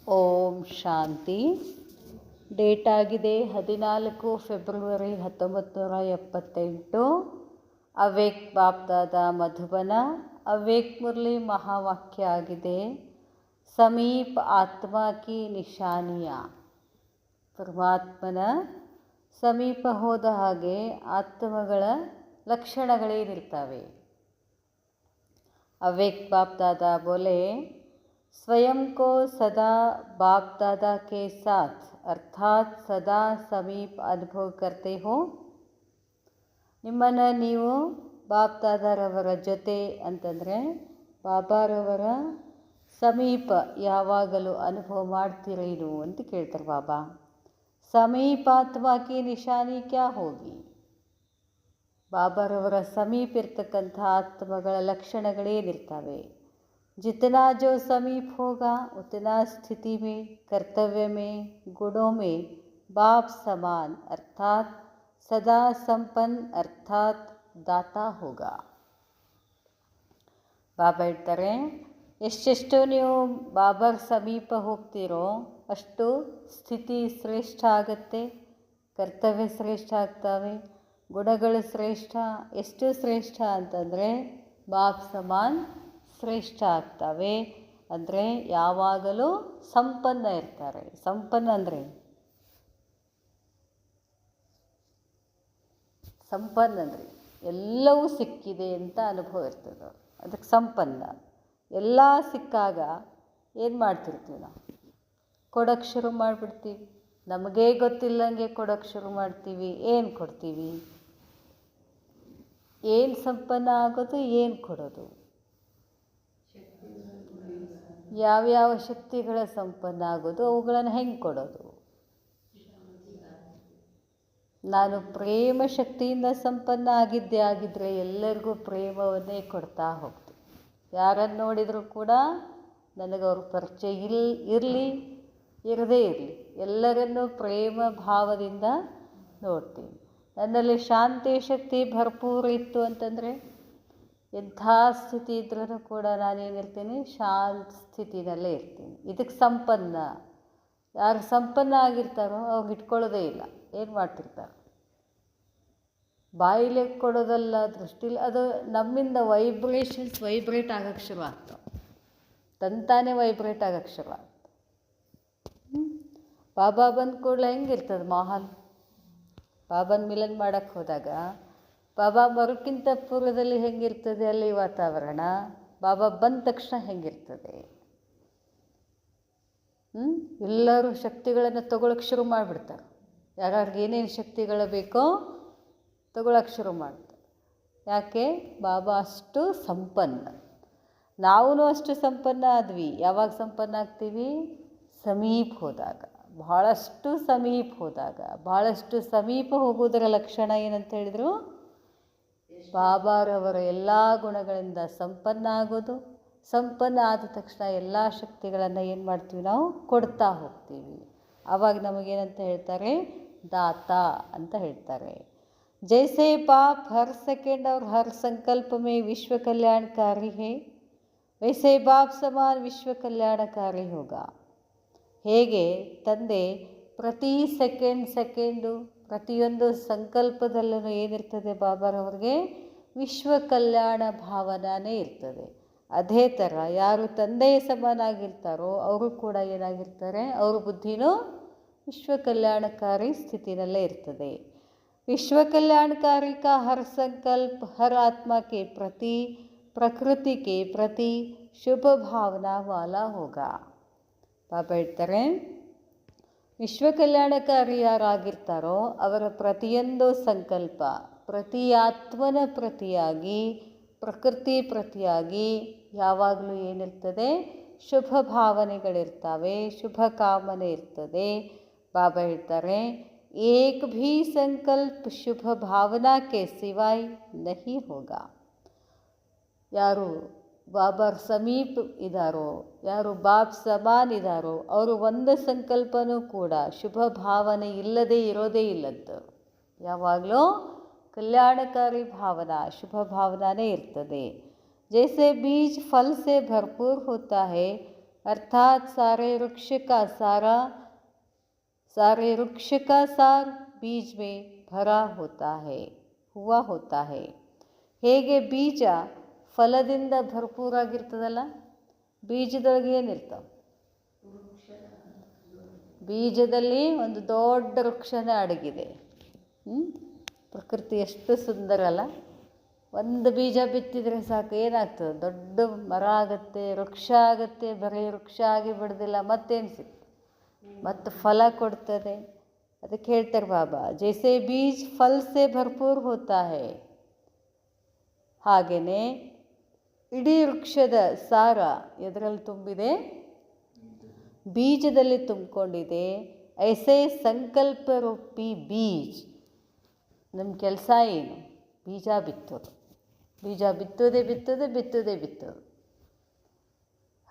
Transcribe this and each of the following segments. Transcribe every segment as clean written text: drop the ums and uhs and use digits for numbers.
ಓಂ ಶಾಂತಿ. Date ಆಗಿದೆ 14 February 1978. Avyakt Bapdada Madhuban. Avyakt Murli ಮಹಾವಾಕ್ಯ ಆಗಿದೆ, ಸಮೀಪ ಆತ್ಮ ಕಿ ನಿಶಾನಿಯ. ಪರಮಾತ್ಮನ ಸಮೀಪ ಹೋದ ಹಾಗೆ ಆತ್ಮಗಳ ಲಕ್ಷಣಗಳೇನಿರ್ತವೆ. ಅವೇಕ್ ಬಾಪ್ದಾದ ಬೋಲೆ, स्वयं को सदा बाप दादा के साथ अर्थात सदा समीप अनुभव करते हो. ನಿಮ್ಮನ್ನು ನೀವು ಬಾಪ್ ದಾದಾರವರ ಜೊತೆ ಅಂತಂದರೆ ಬಾಬಾರವರ ಸಮೀಪ ಯಾವಾಗಲೂ ಅನುಭವ ಮಾಡ್ತೀರೇನು ಅಂತ ಕೇಳ್ತಾರೆ ಬಾಬಾ. ಸಮೀಪಾತ್ಮಕಿ ನಿಶಾನಿ ಕ್ಯಾ ಹೋಗಿ. ಬಾಬಾರವರ ಸಮೀಪ ಇರ್ತಕ್ಕಂಥ ಆತ್ಮಗಳ ಲಕ್ಷಣಗಳೇನಿರ್ತವೆ. जितना जो समीप होगा उतना स्थिति में, कर्तव्य में, गुणों में बाप समान अर्थात सदा संपन्न अर्थात दाता होगा. ಬಾಬಾ ಹೇಳ್ತಾರೆ, ಎಷ್ಟೆಷ್ಟು ನೀವು ಬಾಬಾರ ಸಮೀಪ ಹೋಗ್ತೀರೋ ಅಷ್ಟು ಸ್ಥಿತಿ ಶ್ರೇಷ್ಠ ಆಗುತ್ತೆ, ಕರ್ತವ್ಯ ಶ್ರೇಷ್ಠ ಆಗ್ತವೆ, ಗುಣಗಳು ಶ್ರೇಷ್ಠ. ಎಷ್ಟು ಶ್ರೇಷ್ಠ ಅಂತಂದರೆ ಬಾಪ್ ಸಮಾನ್ ಶ್ರೇಷ್ಠ ಆಗ್ತವೆ. ಅಂದರೆ ಯಾವಾಗಲೂ ಸಂಪನ್ನ ಇರ್ತಾರೆ. ಸಂಪನ್ನ ಅಂದರೆ ಎಲ್ಲವೂ ಸಿಕ್ಕಿದೆ ಅಂತ ಅನುಭವ ಇರ್ತದೆ. ಅದಕ್ಕೆ ಸಂಪನ್ನ. ಎಲ್ಲ ಸಿಕ್ಕಾಗ ಏನು ಮಾಡ್ತಿರ್ತೀವಿ ನಾವು? ಕೊಡೋಕ್ಕೆ ಶುರು ಮಾಡಿಬಿಡ್ತೀವಿ. ನಮಗೇ ಗೊತ್ತಿಲ್ಲಂಗೆ ಕೊಡೋಕ್ಕೆ ಶುರು ಮಾಡ್ತೀವಿ. ಏನು ಕೊಡ್ತೀವಿ? ಏನು ಸಂಪನ್ನ ಆಗೋದು, ಏನು ಕೊಡೋದು? ಯಾವ್ಯಾವ ಶಕ್ತಿಗಳ ಸಂಪನ್ನ ಆಗೋದು, ಅವುಗಳನ್ನು ಹೆಂಗೆ ಕೊಡೋದು? ನಾನು ಪ್ರೇಮ ಶಕ್ತಿಯಿಂದ ಸಂಪನ್ನ ಆಗಿದ್ದರೆ ಎಲ್ಲರಿಗೂ ಪ್ರೇಮವನ್ನೇ ಕೊಡ್ತಾ ಹೋಗ್ತೀನಿ. ಯಾರನ್ನು ನೋಡಿದರೂ ಕೂಡ ನನಗವ್ರ ಪರಿಚಯ ಇರಲಿ ಇರದೇ ಇರಲಿ, ಎಲ್ಲರನ್ನೂ ಪ್ರೇಮ ಭಾವದಿಂದ ನೋಡ್ತೀನಿ. ನನ್ನಲ್ಲಿ ಶಾಂತಿ ಶಕ್ತಿ ಭರ್ಪೂರ ಇತ್ತು ಅಂತಂದರೆ ಎಂಥ ಸ್ಥಿತಿ ಇದ್ರೂ ಕೂಡ ನಾನೇನಿರ್ತೀನಿ, ಶಾಂತ ಸ್ಥಿತಿನಲ್ಲೇ ಇರ್ತೀನಿ. ಇದಕ್ಕೆ ಸಂಪನ್ನ. ಯಾರು ಸಂಪನ್ನ ಆಗಿರ್ತಾರೋ ಅವ್ರಿಗೆ ಇಟ್ಕೊಳ್ಳೋದೇ ಇಲ್ಲ. ಏನು ಮಾಡ್ತಿರ್ತಾರೆ? ಬಾಯಿಲೆ ಕೊಡೋದಲ್ಲ, ದೃಷ್ಟಿಲಿ ಅದು ನಮ್ಮಿಂದ ವೈಬ್ರೇಟ್ ಆಗೋಕ್ಕೆ ಶುರು ಆಗ್ತವೆ. ತಂತಾನೇ ವೈಬ್ರೇಟ್ ಆಗೋಕ್ಕೆ ಶುರು ಆಗ್ತವೆ. ಬಾಬಾ ಬಂದ ಕೂಡಲೇ ಹೆಂಗಿರ್ತದೆ ಮಾಹಲ್? ಬಾಬಾನ ಮಿಲನ್ ಮಾಡೋಕ್ಕೆ ಹೋದಾಗ ಬಾಬಾ ಬರೋಕ್ಕಿಂತ ಪೂರ್ವದಲ್ಲಿ ಹೆಂಗಿರ್ತದೆ ಅಲ್ಲಿ ವಾತಾವರಣ, ಬಾಬಾ ಬಂದ ತಕ್ಷಣ ಹೆಂಗಿರ್ತದೆ? ಎಲ್ಲರೂ ಶಕ್ತಿಗಳನ್ನು ತಗೊಳಕ್ಕೆ ಶುರು ಮಾಡಿಬಿಡ್ತಾರೆ. ಯಾರ್ಯಾರಿಗೆ ಏನೇನು ಶಕ್ತಿಗಳು ಬೇಕೋ ತಗೊಳಕ್ಕೆ ಶುರು ಮಾಡ್ತಾರೆ. ಯಾಕೆ? ಬಾಬಾ ಅಷ್ಟು ಸಂಪನ್ನ. ನಾವೂ ಅಷ್ಟು ಸಂಪನ್ನ ಆದ್ವಿ. ಯಾವಾಗ ಸಂಪನ್ನ ಆಗ್ತೀವಿ? ಸಮೀಪ ಹೋದಾಗ, ಭಾಳಷ್ಟು ಸಮೀಪ ಹೋದಾಗ. ಭಾಳಷ್ಟು ಸಮೀಪ ಹೋಗೋದರ ಲಕ್ಷಣ ಏನಂತ ಹೇಳಿದರು? ಬಾಬಾರವರ ಎಲ್ಲ ಗುಣಗಳಿಂದ ಸಂಪನ್ನ ಆಗೋದು. ಸಂಪನ್ನ ಆದ ತಕ್ಷಣ ಎಲ್ಲ ಶಕ್ತಿಗಳನ್ನು ಏನು ಮಾಡ್ತೀವಿ? ನಾವು ಕೊಡ್ತಾ ಹೋಗ್ತೀವಿ. ಆವಾಗ ನಮಗೇನಂತ ಹೇಳ್ತಾರೆ? ದಾತ ಅಂತ ಹೇಳ್ತಾರೆ. ಜೈಸೆ ಬಾಪ್ ಹರ್ ಸೆಕೆಂಡ್ और हर संकल्प में विश्व कल्याणकारी है, वैसे बाप समान विश्व कल्याणकारी होगा. ಹೇಗೆ ತಂದೆ ಪ್ರತಿ ಸೆಕೆಂಡು ಪ್ರತಿಯೊಂದು ಸಂಕಲ್ಪದಲ್ಲೂ ಏನಿರ್ತದೆ ಬಾಬಾರವ್ರಿಗೆ? ವಿಶ್ವ ಕಲ್ಯಾಣ ಭಾವನಾನೇ ಇರ್ತದೆ. ಅದೇ ಥರ ಯಾರು ತಂದೆಯ ಸಮಾನಾಗಿರ್ತಾರೋ ಅವರು ಕೂಡ ಏನಾಗಿರ್ತಾರೆ? ಅವ್ರ ಬುದ್ಧಿನೂ ವಿಶ್ವ ಕಲ್ಯಾಣಕಾರಿ ಸ್ಥಿತಿನಲ್ಲೇ ಇರ್ತದೆ. ವಿಶ್ವ ಕಲ್ಯಾಣಕಾರಿ ಕಾ ಹರ್ ಸಂಕಲ್ಪ ಹರ್ ಆತ್ಮ ಕೆ ಪ್ರತಿ, ಪ್ರಕೃತಿ ಕೆ ಪ್ರತಿ ಶುಭ ಭಾವನಾ ವಾಲಾ ಹೋಗಾ. ಬಾಬಾ ಹೇಳ್ತಾರೆ, ವಿಶ್ವ ಕಲ್ಯಾಣಕಾರಿ ಯಾರಾಗಿರ್ತಾರೋ ಅವರ ಪ್ರತಿಯೊಂದು ಸಂಕಲ್ಪ ಪ್ರತಿ ಆತ್ಮನ ಪ್ರತಿಯಾಗಿ, ಪ್ರಕೃತಿ ಪ್ರತಿಯಾಗಿ ಯಾವಾಗಲೂ ಏನಿರ್ತದೆ? ಶುಭ ಭಾವನೆಗಳಿರ್ತವೆ, ಶುಭ ಕಾಮನೆ ಇರ್ತದೆ. ಬಾಬಾ ಹೇಳ್ತಾರೆ, ಏಕ್ ಭೀ ಸಂಕಲ್ಪ ಶುಭ ಭಾವನಾ ಕೆ ಸಿವಾಯ್ ನಹಿ ಹೋಗಾ. ಯಾರು ಬಾಬಾರ ಸಮೀಪ ಇದ್ದಾರೋ, ಯಾರು ಬಾಪ್ ಸಮಾನ್ ಇದ್ದಾರೋ ಅವರು ಒಂದು ಸಂಕಲ್ಪನೂ ಕೂಡ ಶುಭ ಭಾವನೆ ಇಲ್ಲದೆ ಇರೋದೇ ಇಲ್ಲದ್ದು. ಯಾವಾಗಲೂ ಕಲ್ಯಾಣಕಾರಿ ಭಾವನಾ, ಶುಭ ಭಾವನಾನೇ ಇರ್ತದೆ. जैसे बीज फल से भरपूर होता है अर्थात सारे वृक्ष का सार बीज में भरा होता है हुआ होता है. ಹೇಗೆ ಬೀಜ ಫಲದಿಂದ ಭರ್ಪೂರಾಗಿರ್ತದಲ್ಲ, ಬೀಜದೊಳಗೆ ಏನಿರ್ತಾವೆ? ಬೀಜದಲ್ಲಿ ಒಂದು ದೊಡ್ಡ ವೃಕ್ಷನೇ ಅಡಗಿದೆ. ಪ್ರಕೃತಿ ಎಷ್ಟು ಸುಂದರ ಅಲ್ಲ. ಒಂದು ಬೀಜ ಬಿತ್ತಿದರೆ ಸಾಕು, ಏನಾಗ್ತದೆ? ದೊಡ್ಡ ಮರ ಆಗುತ್ತೆ, ವೃಕ್ಷ ಆಗುತ್ತೆ. ಬರೀ ವೃಕ್ಷ ಆಗಿ ಬಿಡೋದಿಲ್ಲ, ಮತ್ತೇನು ಸಿಗ್ತದೆ? ಮತ್ತು ಫಲ ಕೊಡ್ತದೆ. ಅದಕ್ಕೆ ಹೇಳ್ತಾರೆ ಬಾಬಾ, ಜೈಸೆ ಬೀಜ್ ಫಲ್ ಸೆ ಭರ್ಪೂರ್ ಹೋತಾ ಹೈ, ಹಾಗೆಯೇ ಇಡೀ ವೃಕ್ಷದ ಸಾರ ಎದರಲ್ಲಿ ತುಂಬಿದೆ? ಬೀಜದಲ್ಲಿ ತುಂಬಿಕೊಂಡಿದೆ. ಐಸೆ ಸಂಕಲ್ಪ ರೂಪಿ ಬೀಜ್. ನಮ್ಮ ಕೆಲಸ ಏನು? ಬೀಜ ಬಿತ್ತೋದು. ಬೀಜ ಬಿತ್ತೋದೇ.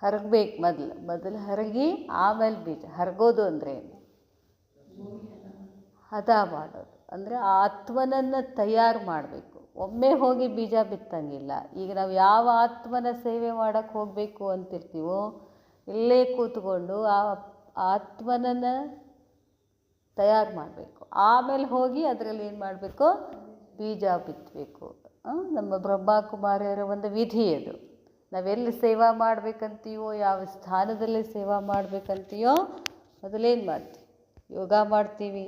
ಹರಗಬೇಕು. ಮೊದಲು ಹರಗಿ ಆಮೇಲೆ ಬೀಜ. ಹರಗೋದು ಅಂದರೆ ಏನು? ಹದ ಮಾಡೋದು. ಅಂದರೆ ಆತ್ಮನನ್ನು ತಯಾರು ಮಾಡಬೇಕು. ಒಮ್ಮೆ ಹೋಗಿ ಬೀಜ ಬಿತ್ತಂಗಿಲ್ಲ. ಈಗ ನಾವು ಯಾವ ಆತ್ಮನ ಸೇವೆ ಮಾಡೋಕ್ಕೆ ಹೋಗಬೇಕು ಅಂತಿರ್ತೀವೋ, ಇಲ್ಲೇ ಕೂತ್ಕೊಂಡು ಆ ಆತ್ಮನನ್ನು ತಯಾರು ಮಾಡಬೇಕು. ಆಮೇಲೆ ಹೋಗಿ ಅದರಲ್ಲಿ ಏನು ಮಾಡಬೇಕು? ಬೀಜ ಬಿತ್ತಬೇಕು. ನಮ್ಮ ಬ್ರಹ್ಮಕುಮಾರಿಯರ ಒಂದು ವಿಧಿ ಅದು. ನಾವೆಲ್ಲಿ ಸೇವಾ ಮಾಡಬೇಕಂತೀವೋ, ಯಾವ ಸ್ಥಾನದಲ್ಲಿ ಸೇವಾ ಮಾಡಬೇಕಂತೀಯೋ, ಮೊದಲೇನು ಮಾಡ್ತೀವಿ? ಯೋಗ ಮಾಡ್ತೀವಿ,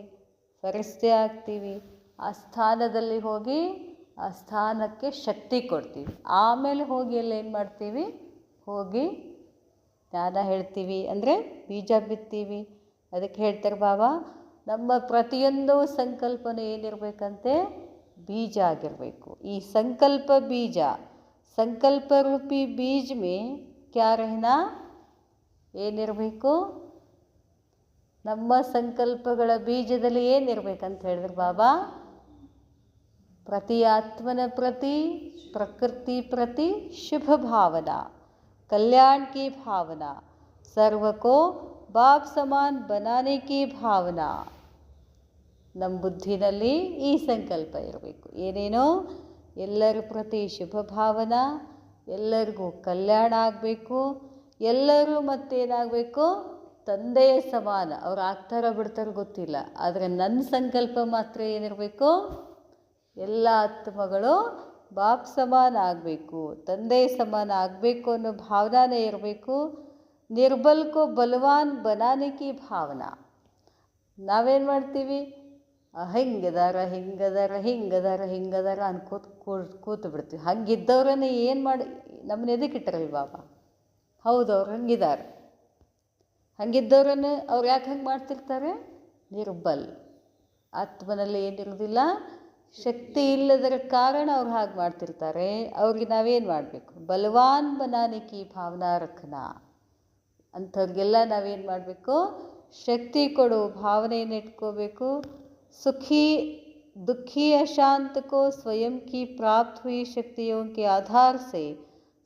ಫರಿಸ್ತೆ ಆಗ್ತೀವಿ. ಆ ಸ್ಥಾನದಲ್ಲಿ ಹೋಗಿ ಆ ಸ್ಥಾನಕ್ಕೆ ಶಕ್ತಿ ಕೊಡ್ತೀವಿ. ಆಮೇಲೆ ಹೋಗಿ ಎಲ್ಲ ಏನು ಮಾಡ್ತೀವಿ? ಹೋಗಿ ಜ್ಞಾನ ಹೇಳ್ತೀವಿ, ಅಂದರೆ ಬೀಜ ಬಿತ್ತೀವಿ. ಅದಕ್ಕೆ ಹೇಳ್ತಾರೆ ಬಾಬಾ, ನಮ್ಮ ಪ್ರತಿಯೊಂದು ಸಂಕಲ್ಪನೆ ಏನಿರಬೇಕಂತೆ? ಬೀಜ ಆಗಿರಬೇಕು. ಈ ಸಂಕಲ್ಪ ಬೀಜ, ಸಂಕಲ್ಪ ರೂಪಿ ಬೀಜ ಮೇ ಕ್ಯಾ ರಹನಾ, ಏನಿರಬೇಕು? ನಮ್ಮ ಸಂಕಲ್ಪಗಳ ಬೀಜದಲ್ಲಿ ಏನಿರಬೇಕಂತ ಹೇಳಿದ್ರು ಬಾಬಾ? ಪ್ರತಿ ಆತ್ಮನ ಪ್ರತಿ, ಪ್ರಕೃತಿ ಪ್ರತಿ ಶುಭ ಭಾವನಾ, कल्याण की भावना, सर्व को बाप समान बनाने की भावना. ನಮ್ಮ ಬುದ್ಧಿನಲ್ಲಿ ಈ ಸಂಕಲ್ಪ ಇರಬೇಕು. ಏನೇನೋ ಎಲ್ಲರ ಪ್ರತಿ ಶುಭ ಭಾವನಾ, ಎಲ್ಲರಿಗೂ ಕಲ್ಯಾಣ ಆಗಬೇಕು. ಎಲ್ಲರೂ ಮತ್ತೇನಾಗಬೇಕು? ತಂದೆಯ ಸಮಾನ. ಅವ್ರು ಆಗ್ತಾರೋ ಬಿಡ್ತಾರೋ ಗೊತ್ತಿಲ್ಲ, ಆದರೆ ನನ್ನ ಸಂಕಲ್ಪ ಮಾತ್ರ ಏನಿರಬೇಕು? ಎಲ್ಲ ಆತ್ಮಗಳು ಬಾಪ್ ಸಮಾನ ಆಗಬೇಕು, ತಂದೆ ಸಮಾನ ಆಗಬೇಕು ಅನ್ನೋ ಭಾವನೆ ಇರಬೇಕು. ನಿರ್ಬಲ್ ಕೋ ಬಲವಾನ್ ಬನಾನೆ ಕಿ ಭಾವನಾ. ನಾವೇನು ಮಾಡ್ತೀವಿ? ಹಿಂಗದಾರ ಅನ್ಕೋತ ಕೂತು ಬಿಡ್ತೀವಿ. ಹಂಗಿದ್ದವ್ರನ್ನ ಏನು ಮಾಡಿ ನಮ್ಮನ್ನ ಎದಕ್ಕೆ ಇಟ್ಟರಲ್ಲ ಬಾಬಾ? ಹೌದು, ಅವ್ರು ಹಂಗಿದ್ದಾರೆ. ಹಂಗಿದ್ದವ್ರನ್ನು ಅವ್ರು ಯಾಕೆ ಹಂಗೆ ಮಾಡ್ತಿರ್ತಾರೆ? ನಿರ್ಬಲ್, ಆತ್ಮನಲ್ಲಿ ಏನಿರೋದಿಲ್ಲ, ಶಕ್ತಿ ಇಲ್ಲದರ ಕಾರಣ ಅವ್ರು ಹಾಗೆ ಮಾಡ್ತಿರ್ತಾರೆ. ಅವ್ರಿಗೆ ನಾವೇನು ಮಾಡಬೇಕು? ಬಲವಾನ್ ಬನಾನೆ ಕಿ ಭಾವನಾ ರಖನಾ. ಅಂಥವ್ರಿಗೆಲ್ಲ ನಾವೇನು ಮಾಡಬೇಕು? ಶಕ್ತಿ ಕೊಡು ಭಾವನೆಯನ್ನು ಇಟ್ಕೋಬೇಕು. ಸುಖಿ दुखी अशांत को स्वयं की प्राप्त हुई शक्तियों के आधार से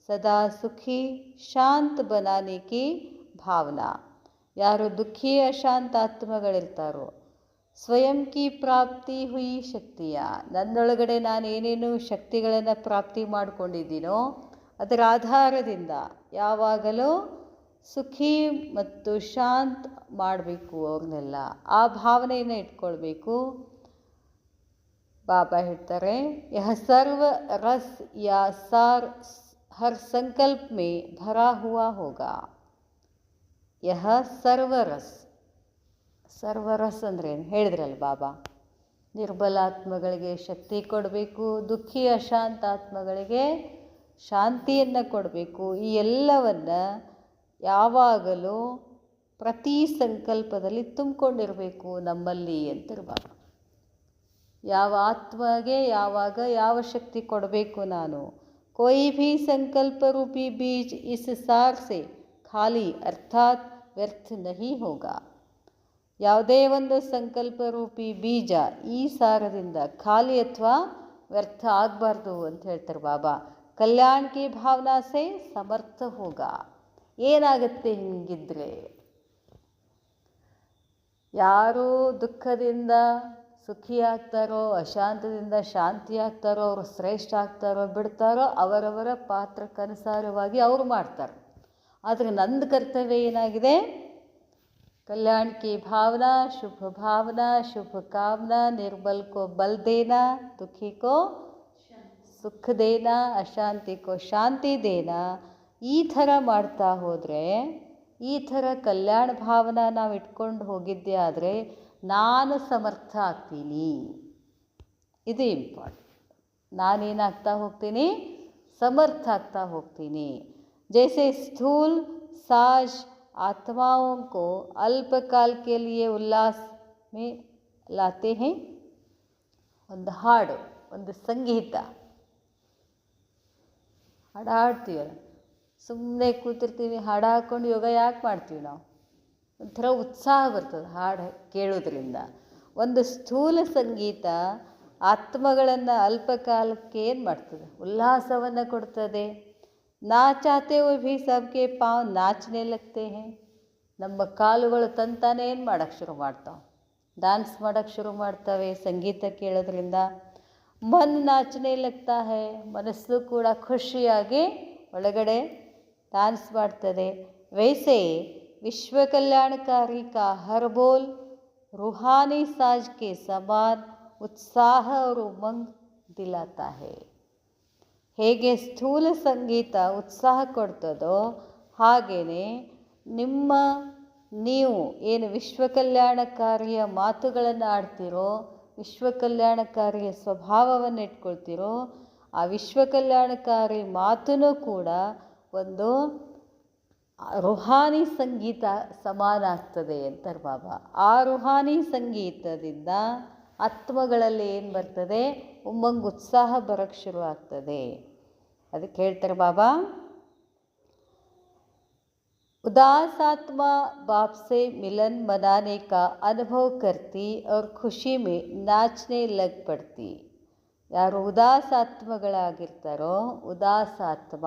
सदा सुखी शांत बनाने की भावना. ಯಾರು ದುಃಖಿ ಅಶಾಂತ ಆತ್ಮಗಳಿರ್ತಾರೋ, ಸ್ವಯಂ ಕಿ ಪ್ರಾಪ್ತಿ ಹುಯಿ ಶಕ್ತಿಯ, ನನ್ನೊಳಗಡೆ ನಾನು ಏನೇನು ಶಕ್ತಿಗಳನ್ನು ಪ್ರಾಪ್ತಿ ಮಾಡಿಕೊಂಡಿದ್ದೀನೋ ಅದರ ಆಧಾರದಿಂದ ಯಾವಾಗಲೂ ಸುಖಿ ಮತ್ತು ಶಾಂತ್ ಮಾಡಬೇಕು. ಅವ್ರನ್ನೆಲ್ಲ ಆ ಭಾವನೆಯನ್ನು ಇಟ್ಕೊಳ್ಬೇಕು. ಬಾಬಾ ಹೇಳ್ತಾರೆ, ಯಹ ಸರ್ವ ರಸ್ ಯಾ ಸಾರ್ ಹರ್ ಸಂಕಲ್ಪ ಮೇ ಭರಾ ಹುವಾ ಹೋಗಾ. ಯಹ ಸರ್ವರಸ್. ಸರ್ವರಸ್ ಅಂದರೆ ಏನು ಹೇಳಿದ್ರಲ್ಲ ಬಾಬಾ? ನಿರ್ಬಲಾತ್ಮಗಳಿಗೆ ಶಕ್ತಿ ಕೊಡಬೇಕು, ದುಃಖಿ ಅಶಾಂತ ಆತ್ಮಗಳಿಗೆ ಶಾಂತಿಯನ್ನು ಕೊಡಬೇಕು. ಈ ಎಲ್ಲವನ್ನು ಯಾವಾಗಲೂ ಪ್ರತಿ ಸಂಕಲ್ಪದಲ್ಲಿ ತುಂಬಿಕೊಂಡಿರಬೇಕು ನಮ್ಮಲ್ಲಿ ಅಂತಾರೆ ಬಾಬಾ. ಯಾವ ಆತ್ಮಗೆ ಯಾವಾಗ ಯಾವ ಶಕ್ತಿ ಕೊಡಬೇಕು ನಾನು? ಕೋಯಿ ಭೀ ಸಂಕಲ್ಪ ರೂಪಿ ಬೀಜ್ ಇಸ್ ಸಾರ್ ಸೆ ಖಾಲಿ ಅರ್ಥಾತ್ ವ್ಯರ್ಥ ನಹಿ ಹೋಗ. ಯಾವುದೇ ಒಂದು ಸಂಕಲ್ಪ ರೂಪಿ ಬೀಜ ಈ ಸಾರದಿಂದ ಖಾಲಿ ಅಥವಾ ವ್ಯರ್ಥ ಆಗಬಾರ್ದು ಅಂತ ಹೇಳ್ತಾರೆ ಬಾಬಾ. ಕಲ್ಯಾಣ ಕಿ ಭಾವನಾ ಸೆ ಸಮರ್ಥ ಹೋಗ. ಏನಾಗುತ್ತೆ ಹಿಂಗಿದ್ರೆ? ಯಾರು ದುಃಖದಿಂದ ಸುಖಿ ಆಗ್ತಾರೋ, ಅಶಾಂತದಿಂದ ಶಾಂತಿ ಆಗ್ತಾರೋ, ಅವರು ಶ್ರೇಷ್ಠ ಆಗ್ತಾರೋ ಬಿಡ್ತಾರೋ ಅವರವರ ಪಾತ್ರಕ್ಕನುಸಾರವಾಗಿ ಅವರು ಮಾಡ್ತಾರೆ. ಆದರೆ ನಂದು ಕರ್ತವ್ಯ ಏನಾಗಿದೆ? कल्याण की भावना, शुभ कामना, निर्बल को बल देना, दुखी को ಸುಖ ದೇನಾ, ಅಶಾಂತಿ ಕೋ ಶಾಂತಿ ದೇನಾ. ಈ ಥರ ಮಾಡ್ತಾ ಹೋದರೆ, ಈ ಥರ ಕಲ್ಯಾಣ ಭಾವನ ನಾವು ಇಟ್ಕೊಂಡು ಹೋಗಿದ್ದೆ ಆದರೆ ನಾನು ಸಮರ್ಥ ಆಗ್ತೀನಿ. ಇದು ಇಂಪಾರ್ಟೆಂಟ್. ನಾನೇನಾಗ್ತಾ ಹೋಗ್ತೀನಿ? समर्थ ಆಗ್ತಾ ಹೋಗ್ತೀನಿ. जैसे स्थूल साज आत्माओं को अल्पकाल के लिए उल्लास में लाते हैं. ಒಂದು ಹಾಡು, ಒಂದು ಸಂಗೀತ ಹಾಡಾಡ್ತೀವಲ್ಲ, ಸುಮ್ಮನೆ ಕೂತಿರ್ತೀವಿ, ಹಾಡು ಹಾಕ್ಕೊಂಡು ಯೋಗ ಯಾಕೆ ಮಾಡ್ತೀವಿ ನಾವು? ಒಂಥರ ಉತ್ಸಾಹ ಬರ್ತದೆ ಹಾಡು ಕೇಳೋದ್ರಿಂದ. ಒಂದು ಸ್ಥೂಲ ಸಂಗೀತ ಆತ್ಮಗಳನ್ನು ಅಲ್ಪಕಾಲಕ್ಕೆ ಏನು ಮಾಡ್ತದೆ? ಉಲ್ಲಾಸವನ್ನು ಕೊಡ್ತದೆ. ನಾಚಾತೆ ಹುए भी सबके पाँव नाचने लगते हैं. ನಮ್ಮ ಕಾಲುಗಳು ತಂತಾನೆ ಏನು ಮಾಡೋಕ್ಕೆ ಶುರು ಮಾಡ್ತಾವೆ? ಡ್ಯಾನ್ಸ್ ಮಾಡೋಕ್ಕೆ ಶುರು ಮಾಡ್ತವೆ ಸಂಗೀತ ಕೇಳೋದ್ರಿಂದ. ಮನ್ ನಾಚನೆ ಲಗ್ತಾ ಹೈ, ಮನಸ್ಸು ಕೂಡ ಖುಷಿಯಾಗಿ ಒಳಗಡೆ ಡ್ಯಾನ್ಸ್ ಮಾಡ್ತದೆ. ವೈಸೆ ವಿಶ್ವ ಕಲ್ಯಾಣಕಾರಿ ಕಾ ಹರ್ ಬೋಲ್ रूहानी साज के समान उत्साह और उमंग दिलाता है. ಹೇಗೆ ಸ್ಥೂಲ ಸಂಗೀತ ಉತ್ಸಾಹ ಕೊಡ್ತದೋ ಹಾಗೆಯೇ ನೀವು ಏನು ವಿಶ್ವ ಕಲ್ಯಾಣಕಾರಿಯ ಮಾತುಗಳನ್ನು ಆಡ್ತೀರೋ, ವಿಶ್ವ ಕಲ್ಯಾಣಕಾರಿಯ ಸ್ವಭಾವವನ್ನು ಇಟ್ಕೊಳ್ತೀರೋ, ಆ ವಿಶ್ವ ಕಲ್ಯಾಣಕಾರಿ ಮಾತೂ ಕೂಡ ಒಂದು ರುಹಾನಿ ಸಂಗೀತ ಸಮಾನ ಆಗ್ತದೆ ಅಂತಾರೆ ಬಾಬಾ. ಆ ರುಹಾನಿ ಸಂಗೀತದಿಂದ ಆತ್ಮಗಳಲ್ಲಿ ಏನು ಬರ್ತದೆ? ಉಮ್ಮಂಗ್ ಉತ್ಸಾಹ ಬರೋಕ್ಕೆ ಶುರು ಆಗ್ತದೆ. ಅದಕ್ಕೆ ಹೇಳ್ತಾರೆ ಬಾಬಾ, उदास आत्मा बाप से मिलन मनाने का अनुभव करती और खुशी में नाचने लग पड़ती. ಯಾರು ಉದಾಸ ಆತ್ಮಗಳಾಗಿರ್ತಾರೋ, ಉದಾಸ ಆತ್ಮ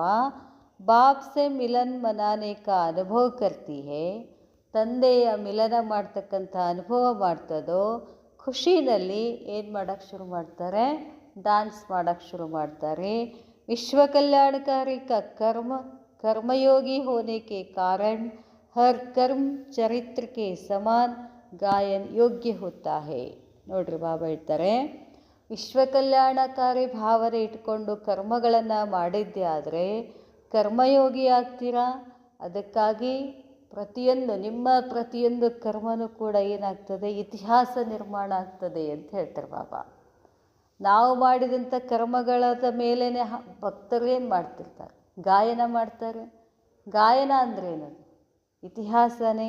ಬಾಪ್ ಸೆ ಮಿಲನ್ ಮನಾನೆ ಕಾ ಅನುಭವ ಕರ್ತಿ ಹೇ, ತಂದೆಯ ಮಿಲನ ಮಾಡ್ತಕ್ಕಂಥ ಅನುಭವ ಮಾಡ್ತದೋ, ಖುಷಿನಲ್ಲಿ ಏನು ಮಾಡೋಕ್ಕೆ ಶುರು ಮಾಡ್ತಾರೆ? ಡ್ಯಾನ್ಸ್ ಮಾಡೋಕ್ಕೆ ಶುರು ಮಾಡ್ತಾರೆ. ವಿಶ್ವ ಕಲ್ಯಾಣಕಾರಿ ಕಾ कर्मयोगी होने के कारण हर कर्म चरित्र के समान गायन योग्य होता है. ನೋಡ್ರಿ ಬಾಬಾ ಹೇಳ್ತಾರೆ, ವಿಶ್ವ ಕಲ್ಯಾಣಕಾರಿ ಭಾವನೆ ಇಟ್ಕೊಂಡು ಕರ್ಮಗಳನ್ನು ಮಾಡಿದ್ದೆ ಆದರೆ ಕರ್ಮಯೋಗಿ ಆಗ್ತೀರಾ. ಅದಕ್ಕಾಗಿ ನಿಮ್ಮ ಪ್ರತಿಯೊಂದು ಕರ್ಮನೂ ಕೂಡ ಏನಾಗ್ತದೆ? ಇತಿಹಾಸ ನಿರ್ಮಾಣ ಆಗ್ತದೆ ಅಂತ ಹೇಳ್ತಾರೆ ಬಾಬಾ. ನಾವು ಮಾಡಿದಂಥ ಕರ್ಮಗಳದ ಮೇಲೇ ಭಕ್ತರು ಏನು ಮಾಡ್ತಿರ್ತಾರೆ? ಗಾಯನ ಮಾಡ್ತಾರೆ. ಗಾಯನ ಅಂದರೆ ಏನದು? ಇತಿಹಾಸನೇ.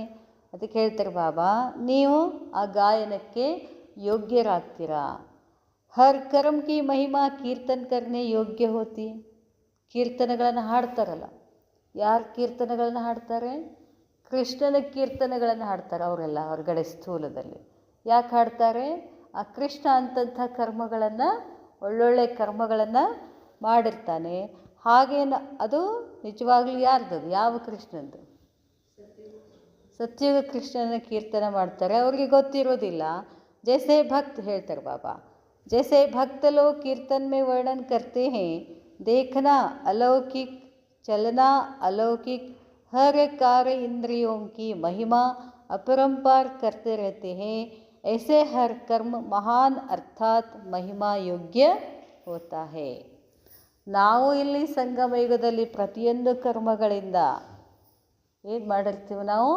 ಅದಕ್ಕೆ ಹೇಳ್ತಾರೆ ಬಾಬಾ, ನೀವು ಆ ಗಾಯನಕ್ಕೆ ಯೋಗ್ಯರಾಗ್ತೀರಾ. ಹರ್ ಕರ್ಮ ಕಿ ಮಹಿಮಾ ಕೀರ್ತನ ಕರ್ನೆ ಯೋಗ್ಯ ಹೋತಿ. ಕೀರ್ತನೆಗಳನ್ನು ಹಾಡ್ತಾರಲ್ಲ, ಯಾರು ಕೀರ್ತನೆಗಳನ್ನು ಹಾಡ್ತಾರೆ? ಕೃಷ್ಣನ ಕೀರ್ತನೆಗಳನ್ನು ಹಾಡ್ತಾರೆ ಅವರೆಲ್ಲ ಹೊರಗಡೆ ಸ್ಥೂಲದಲ್ಲಿ. ಯಾಕೆ ಹಾಡ್ತಾರೆ? ಆ ಕೃಷ್ಣ ಅಂತಂಥ ಕರ್ಮಗಳನ್ನು, ಒಳ್ಳೊಳ್ಳೆ ಕರ್ಮಗಳನ್ನು ಮಾಡಿರ್ತಾನೆ. ಹಾಗೇನು ಅದು ನಿಜವಾಗ್ಲೂ ಯಾರ್ದದು? ಯಾವ ಕೃಷ್ಣಂದು? ಸತ್ಯುಗ ಕೃಷ್ಣನ ಕೀರ್ತನೆ ಮಾಡ್ತಾರೆ. ಅವ್ರಿಗೆ ಗೊತ್ತಿರೋದಿಲ್ಲ. ಜೈಸೆ ಭಕ್ತ ಹೇಳ್ತಾರೆ ಬಾಬಾ, ಜೈಸೆ ಭಕ್ತ ಲೋग कीर्तन में वर्णन करते हैं, देखना अलौकिक, चलना अलौकिक, हर कार्य इंद्रियों की महिमा अपरंपार करते रहते हैं. ऐसे हर कर्म महान अर्थात महिमा योग्य होता है. ನಾವು ಇಲ್ಲಿ ಸಂಗಮ ಯುಗದಲ್ಲಿ ಪ್ರತಿಯೊಂದು ಕರ್ಮಗಳಿಂದ ಏನು ಮಾಡಿರ್ತೀವಿ? ನಾವು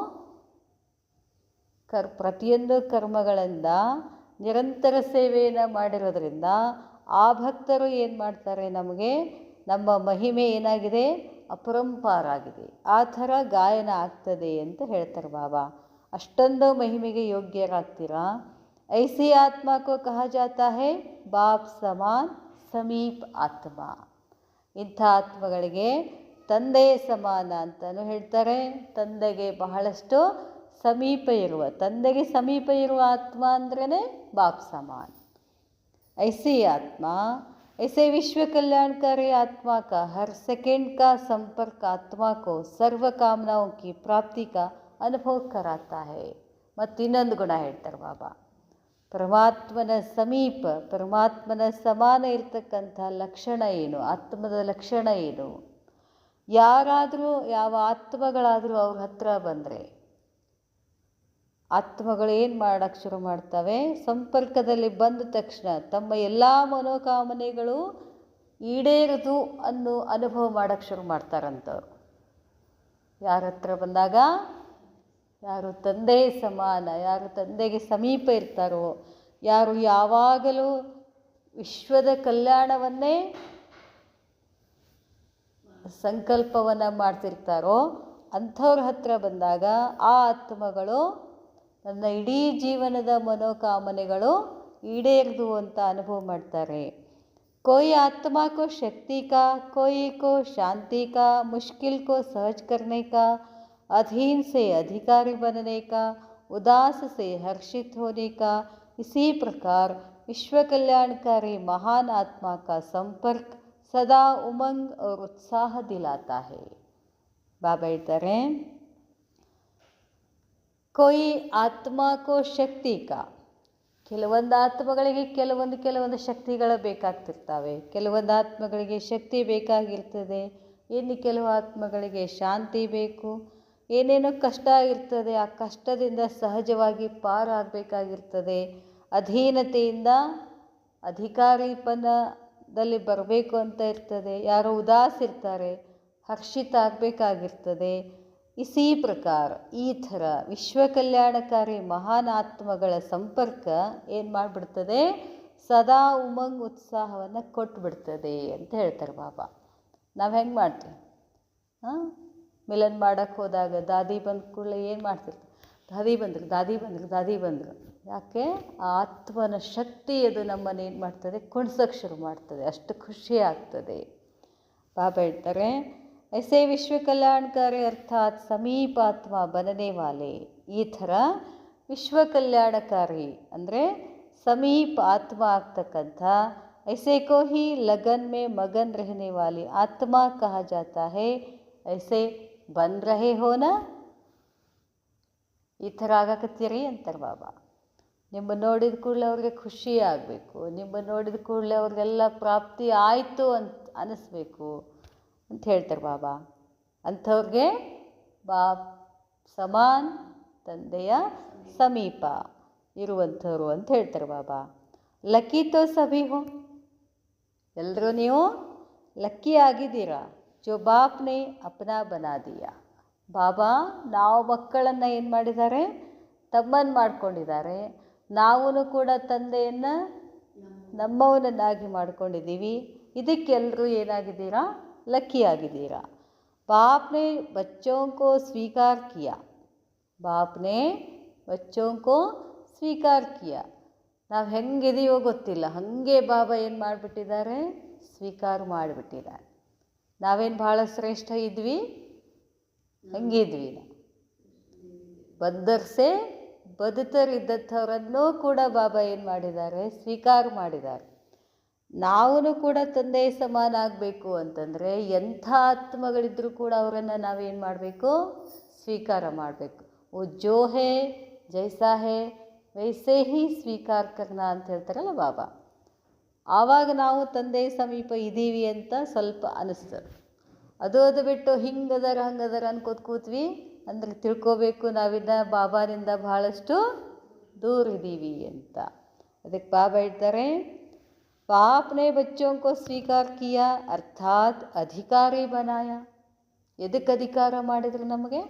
ಪ್ರತಿಯೊಂದು ಕರ್ಮಗಳಿಂದ ನಿರಂತರ ಸೇವೆಯನ್ನು ಮಾಡಿರೋದ್ರಿಂದ ಆ ಭಕ್ತರು ಏನು ಮಾಡ್ತಾರೆ? ನಮಗೆ ನಮ್ಮ ಮಹಿಮೆ ಏನಾಗಿದೆ? ಅಪರಂಪಾರ ಆಗಿದೆ. ಆ ಥರ ಗಾಯನ ಆಗ್ತದೆ ಅಂತ ಹೇಳ್ತಾರೆ ಬಾಬಾ. ಅಷ್ಟೊಂದು ಮಹಿಮೆಗೆ ಯೋಗ್ಯರಾಗ್ತೀರಾ. ಐಸಿ ಆತ್ಮ ಕೋ ಕಹಾ ಜಾತಾ ಹೈ ಬಾಪ್ ಸಮಾನ್ ಸಮೀಪ್ ಆತ್ಮ. ಇಂಥ ಆತ್ಮಗಳಿಗೆ ತಂದೆಯ ಸಮಾನ ಅಂತಲೂ ಹೇಳ್ತಾರೆ. ತಂದೆಗೆ ಬಹಳಷ್ಟು ಸಮೀಪ ಇರುವ, ತಂದೆಗೆ ಸಮೀಪ ಇರುವ ಆತ್ಮ ಅಂದ್ರೇ ಬಾಪ್ ಸಮಾನ್. ಐಸಿ ಆತ್ಮ, ऐसे विश्व कल्याणकारी आत्मा का हर सेकंड का संपर्क आत्मा को सर्व कामनाओं की प्राप्ति का अनुभव कराता है. ಮತ್ತು ಇನ್ನೊಂದು ಗುಣ ಹೇಳ್ತಾರೆ ಬಾಬಾ, ಪರಮಾತ್ಮನ ಸಮೀಪ, ಪರಮಾತ್ಮನ ಸಮಾನ ಇರ್ತಕ್ಕಂಥ ಲಕ್ಷಣ ಏನು? ಆತ್ಮದ ಲಕ್ಷಣ ಏನು? ಯಾರಾದರೂ ಯಾವ ಆತ್ಮಗಳಾದರೂ ಅವ್ರ ಹತ್ರ ಬಂದರೆ ಆತ್ಮಗಳು ಏನು ಮಾಡೋಕ್ಕೆ ಶುರು ಮಾಡ್ತವೆ, ಸಂಪರ್ಕದಲ್ಲಿ ಬಂದ ತಕ್ಷಣ ತಮ್ಮ ಎಲ್ಲ ಮನೋಕಾಮನೆಗಳು ಈಡೇರದು ಅನ್ನೋ ಅನುಭವ ಮಾಡೋಕ್ಕೆ ಶುರು ಮಾಡ್ತಾರಂಥವ್ರು. ಯಾರ ಹತ್ರ ಬಂದಾಗ, ಯಾರು ತಂದೆ ಸಮಾನ, ಯಾರು ತಂದೆಗೆ ಸಮೀಪ ಇರ್ತಾರೋ, ಯಾರು ಯಾವಾಗಲೂ ವಿಶ್ವದ ಕಲ್ಯಾಣವನ್ನೇ ಸಂಕಲ್ಪವನ್ನು ಮಾಡ್ತಿರ್ತಾರೋ ಅಂಥವ್ರ ಹತ್ರ ಬಂದಾಗ ಆ ಆತ್ಮಗಳು ನನ್ನ ಇಡೀ ಜೀವನದ ಮನೋಕಾಮನೆಗಳು ಈಡೇರದು ಅಂತ ಅನುಭವ ಮಾಡ್ತಾರೆ. कोई आत्मा को शक्ति का, कोई को शांति का, मुश्किल को सहज करने का, अधीन से अधिकारी बनने का, उदास से हर्षित होने का, इसी प्रकार विश्व कल्याणकारी महान आत्मा का संपर्क सदा उमंग और उत्साह दिलाता है. बाबा ಹೇಳ್ತಾರೆ, कोई आत्मा को शक्ति का, ಕೆಲವೊಂದು ಆತ್ಮಗಳಿಗೆ ಕೆಲವೊಂದು ಶಕ್ತಿಗಳು ಬೇಕಾಗ್ತಿರ್ತವೆ. ಕೆಲವೊಂದು ಆತ್ಮಗಳಿಗೆ ಶಕ್ತಿ ಬೇಕಾಗಿರ್ತದೆ, ಇನ್ನು ಕೆಲವು ಆತ್ಮಗಳಿಗೆ ಶಾಂತಿ ಬೇಕು. ಏನೇನೋ ಕಷ್ಟ ಇರ್ತದೆ, ಆ ಕಷ್ಟದಿಂದ ಸಹಜವಾಗಿ ಪಾರಾಗಬೇಕಾಗಿರ್ತದೆ. ಅಧೀನತೆಯಿಂದ ಅಧಿಕಾರಿಪನದಲ್ಲಿ ಬರಬೇಕು ಅಂತ ಇರ್ತದೆ. ಯಾರೋ ಉದಾಸ ಇರ್ತಾರೆ, ಹರ್ಷಿತ ಆಗಬೇಕಾಗಿರ್ತದೆ. ಇಸಿ ಪ್ರಕಾರ ಈ ಥರ ವಿಶ್ವ ಕಲ್ಯಾಣಕಾರಿ ಮಹಾನ್ ಆತ್ಮಗಳ ಸಂಪರ್ಕ ಏನು ಮಾಡಿಬಿಡ್ತದೆ, ಸದಾ ಉಮಂಗ್ ಉತ್ಸಾಹವನ್ನು ಕೊಟ್ಬಿಡ್ತದೆ ಅಂತ ಹೇಳ್ತಾರೆ ಬಾಬಾ. ನಾವು ಹೆಂಗೆ ಮಾಡ್ತೀವಿ, ಮಿಲನ್ ಮಾಡೋಕ್ಕೆ ಹೋದಾಗ ದಾದಿ ಬಂದ ಕೂಡಲೇ ಏನು ಮಾಡ್ತಿರ್ತೀವಿ, ದಾದಿ ಬಂದರು. ಯಾಕೆ? ಆ ಆತ್ಮನ ಶಕ್ತಿ ಅದು ನಮ್ಮನ್ನು ಏನು ಮಾಡ್ತದೆ, ಕುಣಿಸೋಕ್ಕೆ ಶುರು ಮಾಡ್ತದೆ, ಅಷ್ಟು ಖುಷಿ ಆಗ್ತದೆ. ಬಾಬಾ ಹೇಳ್ತಾರೆ, ऐसे विश्व कल्याणकारी अर्थात समीप आत्मा बनने वाले, ಈ ಥರ ವಿಶ್ವ ಕಲ್ಯಾಣಕಾರಿ ಅಂದರೆ ಸಮೀಪ ಆತ್ಮ ಆಗ್ತಕ್ಕಂಥ, ऐसे को ही लगन में मगन रहने वाली आत्मा कहा जाता है. ऐसे बन रहे हो ना, ಈ ಥರ ಆಗಕತ್ತೀರಿ ಅಂತಾರೆ ಬಾಬಾ. ನಿಮ್ಮ ನೋಡಿದ ಕೂಡಲೇ ಅವ್ರಿಗೆ ಖುಷಿ ಆಗಬೇಕು, ನಿಮ್ಮ ನೋಡಿದ ಕೂಡಲೇ ಅವ್ರಿಗೆಲ್ಲ ಪ್ರಾಪ್ತಿ ಆಯಿತು ಅಂತ ಅನ್ನಿಸ್ಬೇಕು ಅಂತ ಹೇಳ್ತಾರೆ ಬಾಬಾ. ಅಂಥವ್ರಿಗೆ ಸಮಾನ್ ತಂದೆಯ ಸಮೀಪ ಇರುವಂಥವ್ರು ಅಂತ ಹೇಳ್ತಾರೆ ಬಾಬಾ. ಲಕ್ಕಿ ತೋ ಸಭಿ ಹೋ, ಎಲ್ಲರೂ ನೀವು ಲಕ್ಕಿ ಆಗಿದ್ದೀರಾ. ಜೋ ಬಾಪ್ನೇ ಅಪ್ನಾ ಬನಾ ದಿಯಾ, ಬಾಬಾ ನಾವು ಮಕ್ಕಳನ್ನು ಏನು ಮಾಡಿದ್ದಾರೆ, ತಮ್ಮನ್ನು ಮಾಡ್ಕೊಂಡಿದ್ದಾರೆ. ನಾವೂ ಕೂಡ ತಂದೆಯನ್ನು ನಮ್ಮವನನ್ನಾಗಿ ಮಾಡ್ಕೊಂಡಿದ್ದೀವಿ. ಇದಕ್ಕೆಲ್ಲರೂ ಏನಾಗಿದ್ದೀರಾ, लकी ಆಗಿದ್ದೀರಾ. बाप ने बच्चों को स्वीकार किया, बाप ने बच्चों को ಸ್ವೀಕಾರ ಕಿಯಾ. ನಾವು ಹೆಂಗಿದೆಯೋ ಗೊತ್ತಿಲ್ಲ, ಹಾಗೆ ಬಾಬಾ ಏನು ಮಾಡಿಬಿಟ್ಟಿದ್ದಾರೆ, ಸ್ವೀಕಾರ ಮಾಡಿಬಿಟ್ಟಿದ್ದಾರೆ. ನಾವೇನು ಭಾಳ ಶ್ರೇಷ್ಠ ಇದ್ವಿ, ಹಂಗಿದ್ವಿ. ಬದ್ಧರ್ಸೆ ಬದುಕರಿದ್ದಂಥವರನ್ನೂ ಕೂಡ ಬಾಬಾ ಏನು ಮಾಡಿದ್ದಾರೆ, ಸ್ವೀಕಾರ ಮಾಡಿದ್ದಾರೆ. ನಾವೂ ಕೂಡ ತಂದೆಯ ಸಮಾನ ಆಗಬೇಕು ಅಂತಂದರೆ ಎಂಥ ಆತ್ಮಗಳಿದ್ದರೂ ಕೂಡ ಅವರನ್ನು ನಾವೇನು ಮಾಡಬೇಕು, ಸ್ವೀಕಾರ ಮಾಡಬೇಕು. ಓ ಜೋ ಹೇ ಜೈಸಾ ಹೇ ವೈಸೇ ಹಿ ಸ್ವೀಕಾರ ಕರ್ನಾ ಅಂತ ಹೇಳ್ತಾರಲ್ಲ ಬಾಬಾ. ಆವಾಗ ನಾವು ತಂದೆಯ ಸಮೀಪ ಇದ್ದೀವಿ ಅಂತ ಸ್ವಲ್ಪ ಅನಿಸ್ತದೆ. ಅದು ಬಿಟ್ಟು ಹಂಗದರ ಅನ್ಕೋತ ಕೂತ್ವಿ ಅಂದರೆ ತಿಳ್ಕೋಬೇಕು ನಾವಿನ್ನ ಬಾಬಾನಿಂದ ಭಾಳಷ್ಟು ದೂರ ಇದ್ದೀವಿ ಅಂತ. ಅದಕ್ಕೆ ಬಾಬಾ ಹೇಳ್ತಾರೆ, बाप ने बच्चों को स्वीकार किया अर्थात अधिकारी बनाया. ಎದಕ್ಕೆ ಅಧಿಕಾರ ಮಾಡಿದರು, ನಮಗೆ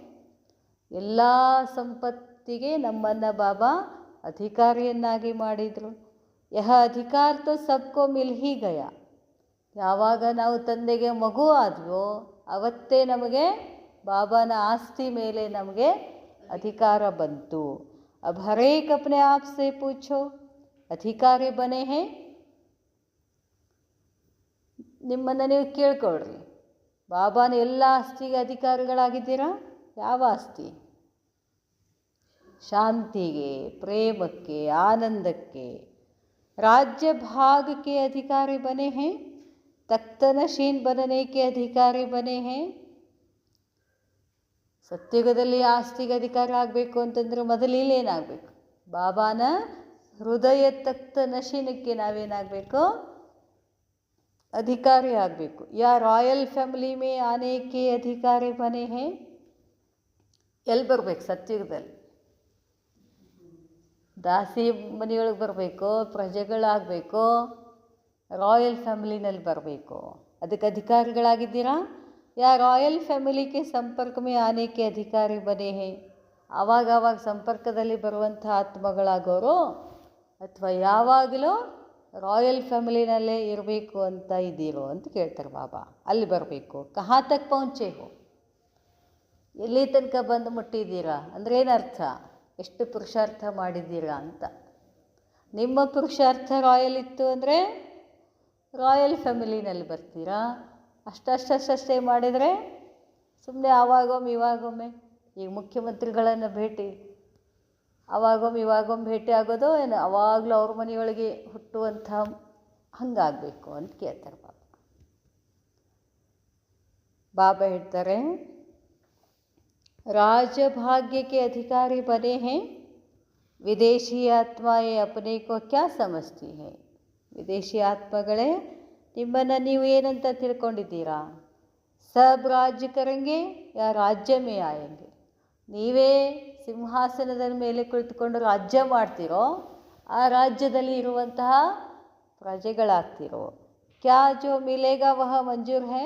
ಎಲ್ಲ ಸಂಪತ್ತಿಗೆ ನಮ್ಮನ್ನು ಬಾಬಾ ಅಧಿಕಾರಿಯನ್ನಾಗಿ ಮಾಡಿದರು. ಯಹ ಅಧಿಕಾರ ತೋ ಸಬ್ಕೋ ಮಿಲ್ ಹಿ ಗಯಾ. ಯಾವಾಗ ನಾವು ತಂದೆಗೆ ಮಗು ಆದ್ವೋ ಅವತ್ತೇ ನಮಗೆ ಬಾಬಾನ ಆಸ್ತಿ ಮೇಲೆ ನಮಗೆ ಅಧಿಕಾರ ಬಂತು. अब हर एक अपने आप से पूछो, अधिकारी बने हैं. ನಿಮ್ಮನ್ನು ನೀವು ಕೇಳ್ಕೊಳ್ರಿ, ಬಾಬಾನ ಎಲ್ಲ ಆಸ್ತಿಗೆ ಅಧಿಕಾರಿಗಳಾಗಿದ್ದೀರಾ? ಯಾವ ಆಸ್ತಿ? ಶಾಂತಿಗೆ, ಪ್ರೇಮಕ್ಕೆ, ಆನಂದಕ್ಕೆ. राज्य भाग के अधिकारी बने हैं, तख्त नशीन बनने के अधिकारी बने हैं. ಸತ್ಯುಗದಲ್ಲಿ ಆಸ್ತಿಗೆ ಅಧಿಕಾರ ಆಗಬೇಕು ಅಂತಂದರೆ ಮೊದಲು ಇಲ್ಲೇನಾಗಬೇಕು, ಬಾಬಾನ ಹೃದಯ ತಖ್ತ ನಶೀನಕ್ಕೆ ನಾವೇನಾಗಬೇಕು, ಅಧಿಕಾರಿ ಆಗಬೇಕು. ಯಾ ರಾಯಲ್ ಫ್ಯಾಮಿಲಿ ಮೇ ಆನೆ ಕೆ ಅಧಿಕಾರಿ ಬನೆ ಹೇ, ಎಲ್ಲಿ ಬರ್ಬೇಕು ಸತ್ಯುಗದಲ್ಲಿ? ದಾಸಿ ಮನೆಯೊಳಗೆ ಬರಬೇಕು, ಪ್ರಜೆಗಳಾಗಬೇಕು, ರಾಯಲ್ ಫ್ಯಾಮಿಲಿನಲ್ಲಿ ಬರಬೇಕು. ಅದಕ್ಕೆ ಅಧಿಕಾರಿಗಳಾಗಿದ್ದೀರಾ? ಯಾ ರಾಯಲ್ ಫ್ಯಾಮಿಲಿ ಕೆ ಸಂಪರ್ಕ ಮೇ ಆನೆ ಕೆ ಅಧಿಕಾರಿ ಬನೆ ಹೇ, ಆವಾಗ ಸಂಪರ್ಕದಲ್ಲಿ ಬರುವಂಥ ಆತ್ಮಗಳಾಗೋರು, ಅಥವಾ ಯಾವಾಗಲೂ ರಾಯಲ್ ಫ್ಯಾಮಿಲಿನಲ್ಲೇ ಇರಬೇಕು ಅಂತ ಇದ್ದೀರೋ ಅಂತ ಕೇಳ್ತಾರೆ ಬಾಬಾ. ಅಲ್ಲಿ ಬರಬೇಕು. ಕಹಾ ತಕ್ ಪਹੁಂಚೆ ಹೋ, ಎಲ್ಲಿ ತನಕ ಬಂದು ಮುಟ್ಟಿದ್ದೀರಾ ಅಂದರೆ ಏನರ್ಥ? ಎಷ್ಟು ಪುರುಷಾರ್ಥ ಮಾಡಿದ್ದೀರಾ ಅಂತ. ನಿಮ್ಮ ಪುರುಷಾರ್ಥ ರಾಯಲ್ ಇತ್ತು ಅಂದರೆ ರಾಯಲ್ ಫ್ಯಾಮಿಲಿನಲ್ಲಿ ಬರ್ತೀರಾ. ಅಷ್ಟೇ ಮಾಡಿದರೆ ಸುಮ್ಮನೆ ಆವಾಗೊಮ್ಮೆ ಈಗ ಮುಖ್ಯಮಂತ್ರಿಗಳನ್ನು ಭೇಟಿ ಇವಾಗೊಮ್ಮೆ ಭೇಟಿ ಆಗೋದು ಏನು, ಅವಾಗಲೂ ಅವ್ರ ಮನೆಯೊಳಗೆ ಹುಟ್ಟುವಂಥ ಹಂಗಾಗಬೇಕು ಅಂತ ಕೇಳ್ತಾರೆ ಬಾಬಾ. ಬಾಬಾ ಹೇಳ್ತಾರೆ, ರಾಜಭಾಗ್ಯಕ್ಕೆ ಅಧಿಕಾರಿ ಬನೆ ಹೇ, ವಿದೇಶಿ ಆತ್ಮ ಯೇ ಅಪನೆ ಕೋ ಕ್ಯಾ ಸಮಜ್ತಿ ಹೇ. ವಿದೇಶಿ ಆತ್ಮಗಳೇ, ನಿಮ್ಮನ್ನು ನೀವು ಏನಂತ ತಿಳ್ಕೊಂಡಿದ್ದೀರಾ? ಸಬ್ ರಾಜ್ಯ ಕರೆಂಗೆ ಯಾ ರಾಜ್ಯ ಮೇ ಆಯಂಗೆ. ನೀವೇ ಸಿಂಹಾಸನದ ಮೇಲೆ ಕುಳಿತುಕೊಂಡು ರಾಜ್ಯ ಮಾಡ್ತೀರೋ, ಆ ರಾಜ್ಯದಲ್ಲಿ ಇರುವಂತಹ ಪ್ರಜೆಗಳಾಗ್ತಿರೋ. ಕ್ಯಾ ಜೋ ಮಿಲೇಗಾ ವಹ ಮಂಜೂರ್ ಹೇ.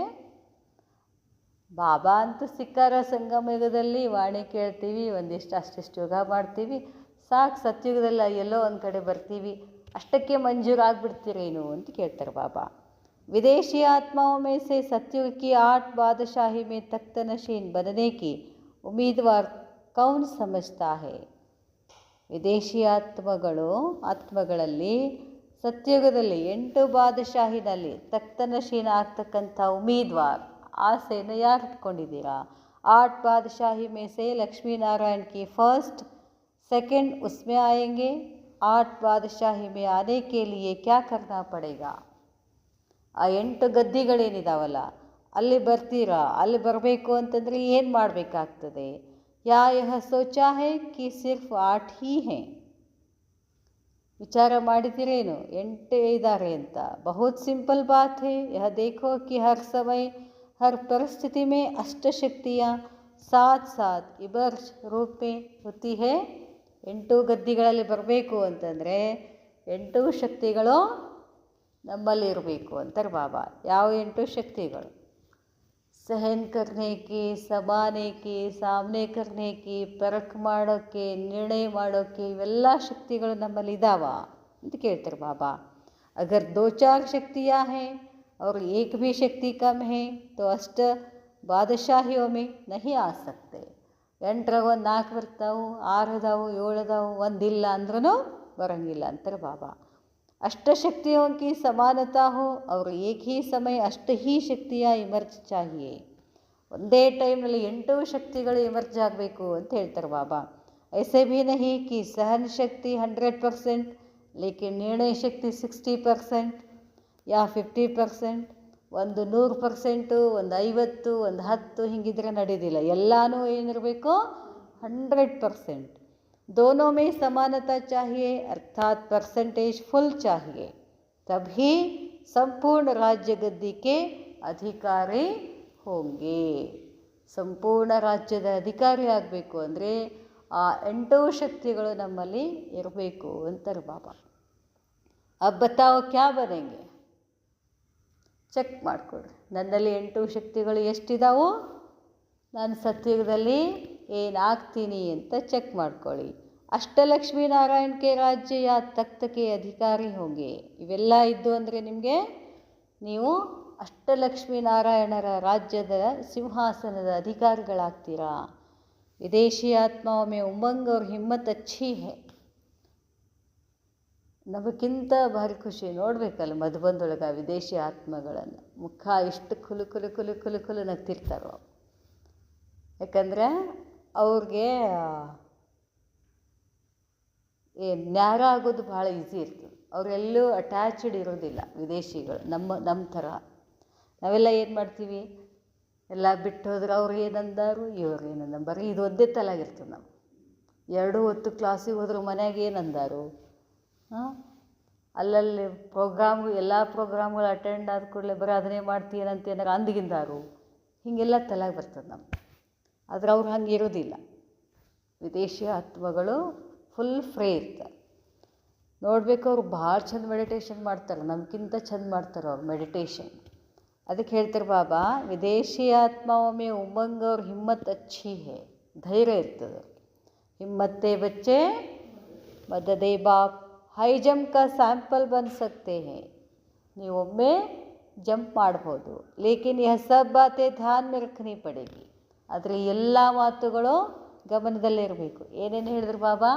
ಬಾಬಾ ಅಂತೂ ಸಿಕ್ಕಾರ ಸಂಗಮ ಯುಗದಲ್ಲಿ ವಾಣಿ ಕೇಳ್ತೀವಿ, ಒಂದಿಷ್ಟು ಅಷ್ಟಿಷ್ಟು ಯೋಗ ಮಾಡ್ತೀವಿ, ಸಾಕು ಸತ್ಯುಗದಲ್ಲಿ ಎಲ್ಲೋ ಒಂದು ಕಡೆ ಬರ್ತೀವಿ, ಅಷ್ಟಕ್ಕೆ ಮಂಜೂರು ಆಗಿಬಿಡ್ತೀರೇನು ಅಂತ ಕೇಳ್ತಾರೆ ಬಾಬಾ. ವಿದೇಶಿ ಆತ್ಮಾओं में से सत्युग की 8 बादशाही में तख्त नशीन बनने की उम्मीदवार कौन समझता है. ವಿದೇಶಿ ಆತ್ಮಗಳಲ್ಲಿ ಸತ್ಯುಗದಲ್ಲಿ 8 ಬಾದಶಾಹಿನಲ್ಲಿ ತಖ್ತನಶೀನ ಆಗ್ತಕ್ಕಂಥ ಉಮೀದ್ವಾರ್ ಆಸೆಯನ್ನು ಯಾರು ಇಟ್ಕೊಂಡಿದ್ದೀರಾ? 8 बादशाही में से लक्ष्मी नारायण की फर्स्ट सेकंड उसमें आएंगे. 8 बादशाही में आने के लिए क्या करना पड़ेगा. ಆ 8 ಗದ್ದಿಗಳೇನಿದಾವಲ್ಲ ಅಲ್ಲಿ ಬರ್ತೀರಾ. ಅಲ್ಲಿ ಬರಬೇಕು ಅಂತಂದರೆ ಏನು ಮಾಡಬೇಕಾಗ್ತದೆ? ಯಾ ಯಹ ಸೋಚಾ ಹೇ ಕಿ ಸಿರ್ಫ್ 8 ಹೀ ಹೇ. ವಿಚಾರ ಮಾಡಿದ್ದೀರೇನು 8 ಇದ್ದಾರೆ ಅಂತ? ಬಹುತ್ ಸಿಂಪಲ್ ಬಾತ್ ಹೇ. ಯಹ ದೇಖೋ ಕಿ ಹರ್ ಸಮಯ ಹರ್ ಪರಿಸ್ಥಿತಿ ಮೇ ಅಷ್ಟಶಕ್ತಿಯ ಸಾಥ್ ಸಾಥ್ ಇಬರ್ಜ್ ರೂಪ್ ಮೇ ಹೋತಿ ಹೇ. 8 ಗದ್ದಿಗಳಲ್ಲಿ ಬರಬೇಕು ಅಂತಂದರೆ 8 ಶಕ್ತಿಗಳು ನಮ್ಮಲ್ಲಿ ಇರಬೇಕು ಅಂತಾರೆ ಬಾಬಾ. ಯಾವ 8 ಶಕ್ತಿಗಳು? ಸಹನ್ ಕರ್ನೆ ಕಿ, ಸಮಾನೆ ಕಿ, ಸಾಮನೆ ಕರ್ನೆ ಕಿ, ಪರಖ್ ಮಾಡೋಕ್ಕೆ, ನಿರ್ಣಯ ಮಾಡೋಕ್ಕೆ, ಇವೆಲ್ಲ ಶಕ್ತಿಗಳು ನಮ್ಮಲ್ಲಿ ಇದ್ದಾವ ಅಂತ ಕೇಳ್ತಾರೆ ಬಾಬಾ. ಅಗರ್ 2-4 ಶಕ್ತಿಯಾ ಹೇ और एक भी शक्ति कम है तो अष्ट बादशाहियों में नहीं आ सकते. 8ರಾಗ ಒಂದು 4 ಬರ್ತಾವೆ, 6 ಅದಾವು, 7 ಅದಾವು, ಒಂದಿಲ್ಲ ಅಂದ್ರೂ ಬರೋಂಗಿಲ್ಲ ಅಂತಾರೆ ಬಾಬಾ. अष्टशक्तियों की समानता हो और एक ही समय अष्ट ही शक्तियाँ इमर्ज चाहिए. ಒಂದೇ ಟೈಮ್ನಲ್ಲಿ 8 ಶಕ್ತಿಗಳು ಇಮರ್ಜ್ ಆಗಬೇಕು ಅಂತ ಹೇಳ್ತಾರೆ ಬಾಬಾ. ऐसे भी नहीं कि सहन शक्ति 100% लेकिन निर्णय शक्ति 60% या 50%, ಒಂದು 100%, ಒಂದು 50, ಒಂದು 10 ಹಿಂಗಿದ್ರೆ ನಡೆಯೋದಿಲ್ಲ. ಎಲ್ಲನೂ ಏನಿರಬೇಕು 100%. दोनों में समानता चाहिए अर्थात परसेंटेज फुल चाहिए, तभी संपूर्ण राज्य गद्दी के अधिकारी होंगे. ಸಂಪೂರ್ಣ ರಾಜ್ಯದ ಅಧಿಕಾರಿ ಆಗಬೇಕು ಅಂದರೆ ಆ 8 ಶಕ್ತಿಗಳು ನಮ್ಮಲ್ಲಿ ಇರಬೇಕು ಅಂತಾರೆ ಬಾಬಾ. अब बताओ क्या बनेंगे. ಚೆಕ್ ಮಾಡಿಕೊಡ್ರಿ, ನನ್ನಲ್ಲಿ 8 ಶಕ್ತಿಗಳು ಎಷ್ಟಿದಾವೋ, ನಾನು ಸತ್ಯುಗದಲ್ಲಿ ಏನಾಗ್ತೀನಿ ಅಂತ ಚೆಕ್ ಮಾಡ್ಕೊಳ್ಳಿ. ಅಷ್ಟಲಕ್ಷ್ಮೀ ನಾರಾಯಣ ಕೆ ರಾಜ್ಯ ಯಾ ತಖ್ತಕ್ಕೆ ಅಧಿಕಾರಿ ಹೋಗಿ. ಇವೆಲ್ಲ ಇದ್ದು ಅಂದರೆ ನಿಮಗೆ ನೀವು ಅಷ್ಟಲಕ್ಷ್ಮೀ ನಾರಾಯಣರ ರಾಜ್ಯದ ಸಿಂಹಾಸನದ ಅಧಿಕಾರಿಗಳಾಗ್ತೀರಾ. ವಿದೇಶಿ ಆತ್ಮಾओं में उमंग और हिम्मत अच्छी है. ನಮಗಿಂತ ಭಾರಿ ಖುಷಿ ನೋಡಬೇಕಲ್ಲ ಮಧುಬಂದೊಳಗೆ ವಿದೇಶಿ ಆತ್ಮಗಳನ್ನು. ಮುಖ ಇಷ್ಟು ಕುಲು ನಗ್ತಿರ್ತಾರೋ. ಯಾಕಂದರೆ ಅವ್ರಿಗೆ ನ್ಯಾರ ಆಗೋದು ಭಾಳ ಈಸಿ ಇರ್ತದೆ. ಅವರೆಲ್ಲೂ ಅಟ್ಯಾಚ್ಡ್ ಇರೋದಿಲ್ಲ ವಿದೇಶಿಗಳು. ನಮ್ಮ ಥರ ನಾವೆಲ್ಲ ಏನು ಮಾಡ್ತೀವಿ, ಎಲ್ಲ ಬಿಟ್ಟು ಹೋದ್ರೆ ಅವ್ರು ಏನಂದಾರು ಇವ್ರು ಏನಂದ, ಬರೀ ಇದು ಒಂದೇ ತಲಾಗಿರ್ತದೆ. ನಾವು 2 ಹೊತ್ತು ಕ್ಲಾಸಿಗೆ ಹೋದ್ರೆ ಮನೆಯಾಗ ಏನಂದಾರು, ಅಲ್ಲಲ್ಲಿ ಎಲ್ಲ ಪ್ರೋಗ್ರಾಮ್ಗಳು ಅಟೆಂಡ್ ಆದ ಕೂಡಲೇ ಬರೀ ಅದನ್ನೇ ಮಾಡ್ತೀನಂತ ಏನಾರು ಅಂದಿಗಿಂದಾರು ಹೀಗೆಲ್ಲ ತಲೆಗೆ ಬರ್ತದೆ ನಮ್ಗೆ. ಆದ್ರೆ ಅವ್ರು ಹಂಗೆ ಇರೋದಿಲ್ಲ. ವಿದೇಶಿ ಆತ್ಮಗಳು ಫುಲ್ ಫ್ರೇ ಇರ್ತಾರೆ. ನೋಡಬೇಕು, ಅವ್ರು ಭಾಳ ಚಂದ ಮೆಡಿಟೇಷನ್ ಮಾಡ್ತಾರೆ, ನಮ್ಗಿಂತ ಚಂದ ಮಾಡ್ತಾರೆ ಅವ್ರು ಮೆಡಿಟೇಷನ್. ಅದಕ್ಕೆ ಹೇಳ್ತಾರೆ ಬಾಬಾ, ವಿದೇಶಿ ಆತ್ಮಾವೊಮ್ಮೆ ಉಮಂಗ್ ಅವ್ರ ಹಿಮ್ಮತ್ ಅಚ್ಚಿ ಹೇ, ಧೈರ್ಯ ಇರ್ತದೆ. ಹಿಮ್ಮತ್ತೆ ಬಚ್ಚೆ ಮದದೇ ಬಾಪ್ ಹೈ ಜಂಪ್ ಕಾ ಸ್ಯಾಂಪಲ್ ಬನ್ ಸಕ್ತೆ ಹೇ. ನೀವೊಮ್ಮೆ ಜಂಪ್ ಮಾಡ್ಬೋದು, ಲೇಕಿನ್ ಯಹ ಸಬ್ ಬಾತೆ ಧ್ಯಾನ್ ಮೇ ರಖನಿ ಪಡೇಗಿ. ಆದರೆ ಎಲ್ಲ ಮಾತುಗಳು ಗಮನದಲ್ಲಿರಬೇಕು. ಏನೇನು ಹೇಳಿದ್ರು ಬಾಬಾ?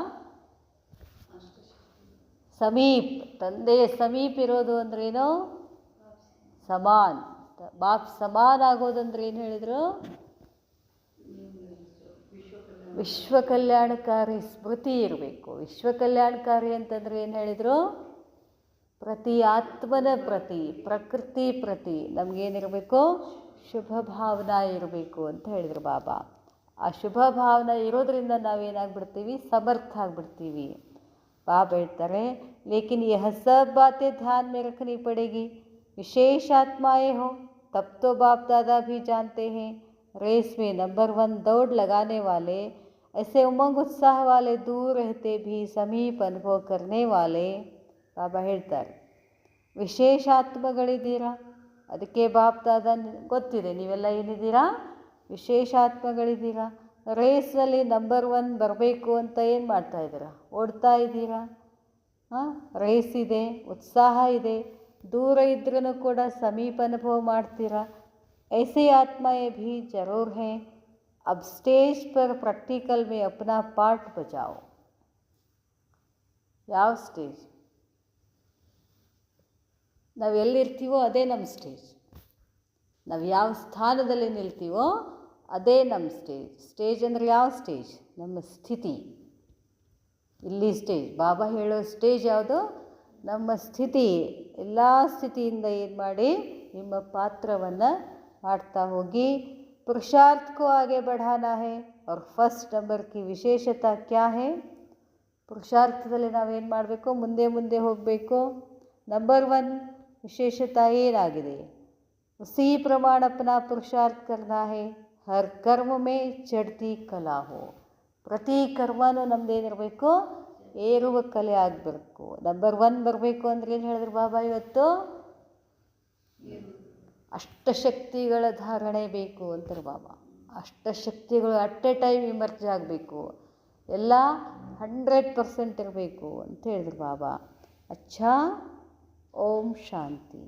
ಸಮೀಪ್, ತಂದೆಯ ಸಮೀಪ ಇರೋದು ಅಂದ್ರೇನು? ಸಮಾನ್. ಬಾಪ್ ಸಮಾನ ಆಗೋದಂದ್ರೆ ಏನು ಹೇಳಿದರು? ವಿಶ್ವ ಕಲ್ಯಾಣಕಾರಿ ಸ್ಮೃತಿ ಇರಬೇಕು. ವಿಶ್ವ ಕಲ್ಯಾಣಕಾರಿ ಅಂತಂದರೆ ಏನು ಹೇಳಿದರು? ಪ್ರತಿ ಆತ್ಮನ ಪ್ರತಿ, ಪ್ರಕೃತಿ ಪ್ರತಿ ನಮಗೇನಿರಬೇಕು? ಶುಭ ಭಾವನಾ ಇರಬೇಕು ಅಂತ ಹೇಳಿದರು ಬಾಬಾ. ಆ ಶುಭ ಭಾವನೆ ಇರೋದ್ರಿಂದ ನಾವೇನಾಗ್ಬಿಡ್ತೀವಿ? ಸಮರ್ಥ ಆಗಿಬಿಡ್ತೀವಿ. ಬಾಬಾ ಹೇಳ್ತಾರೆ, ಲೇಕಿನ್ ಯಹ ಸಬ್ ಬಾತೆ ಧ್ಯಾನ್ ಮೇ ರಖನಿ ಪಡೇಗಿ. विशेष आत्माएं हो तब तो बाप दादा भी जानते हैं, रेस में नंबर 1 दौड़ लगाने वाले, ऐसे उमंग उत्साह वाले, दूर रहते भी समीप अनुभव करने वाले. ಬಾಬಾ ಹೇಳ್ತಾರೆ, ವಿಶೇಷ ಆತ್ಮಗಳಿದ್ದೀರಾ, ಅದಕ್ಕೆ ಬಾಪ್ ದಾದಾ ಗೊತ್ತಿದೆ ನೀವೆಲ್ಲ ಏನಿದ್ದೀರಾ? ವಿಶೇಷ ಆತ್ಮಗಳಿದ್ದೀರಾ. ರೇಸ್ನಲ್ಲಿ ನಂಬರ್ 1 ಬರಬೇಕು ಅಂತ ಏನು ಮಾಡ್ತಾಯಿದ್ದೀರಾ? ಓಡ್ತಾ ಇದ್ದೀರಾ. ರೇಸ್ ಇದೆ, ಉತ್ಸಾಹ ಇದೆ, दूर इद्ರೂ ಕೂಡ समीप अनुभव ಮಾಡ್ತೀರಾ. ऐसे आत्माएं भी जरूर हैं. अब स्टेज पर प्रैक्टिकल में अपना पार्ट बजाओ. ಯಾವ ಸ್ಟೇಜ್? ನಾವು ಎಲ್ಲಿರ್ತೀವೋ ಅದೇ ನಮ್ಮ ಸ್ಟೇಜ್. ನಾವು ಯಾವ ಸ್ಥಾನದಲ್ಲಿ ನಿಲ್ತೀವೋ ಅದೇ ನಮ್ಮ ಸ್ಟೇಜ್. ಸ್ಟೇಜ್ ಅಂದರೆ ಯಾವ ಸ್ಟೇಜ್? ನಮ್ಮ ಸ್ಥಿತಿ. ಇಲ್ಲಿ ಸ್ಟೇಜ್. ಬಾಬಾ ಹೇಳೋ ಸ್ಟೇಜ್ ಯಾವುದು? ನಮ್ಮ ಸ್ಥಿತಿ. ಎಲ್ಲ ಸ್ಥಿತಿಯಿಂದ ಏನು ಮಾಡಿ? ನಿಮ್ಮ ಪಾತ್ರವನ್ನು ಮಾಡ್ತಾ ಹೋಗಿ. पुरुषार्थ को आगे बढ़ाना है और फर्स्ट नंबर की विशेषता क्या है? ಪುರುಷಾರ್ಥದಲ್ಲಿ ನಾವೇನು ಮಾಡಬೇಕು? ಮುಂದೆ ಮುಂದೆ ಹೋಗಬೇಕು. ನಂಬರ್ 1 ವಿಶೇಷತಾ ಏನಾಗಿದೆ? उसी प्रमाण अपना पुरुषार्थ करना है. हर कर्म में चढ़ती कला हो. ಪ್ರತಿ ಕರ್ಮನೂ ನಮ್ಮದೇನಿರಬೇಕು? ಏರುವ ಕಲೆ ಆಗಬೇಕು. ನಂಬರ್ 1 ಬರಬೇಕು ಅಂದರೆ ಏನು ಹೇಳಿದ್ರು ಬಾಬಾ ಇವತ್ತು? ಅಷ್ಟಶಕ್ತಿಗಳ ಧಾರಣೆ ಬೇಕು ಅಂತಾರೆ ಬಾಬಾ. ಅಷ್ಟಶಕ್ತಿಗಳು ಅಟ್ ಎ ಟೈಮ್ ಇಮರ್ಜ್ ಆಗಬೇಕು, ಎಲ್ಲ 100% ಇರಬೇಕು ಅಂತ ಹೇಳಿದ್ರು ಬಾಬಾ. ಅಚ್ಚಾ, ಓಂ ಶಾಂತಿ.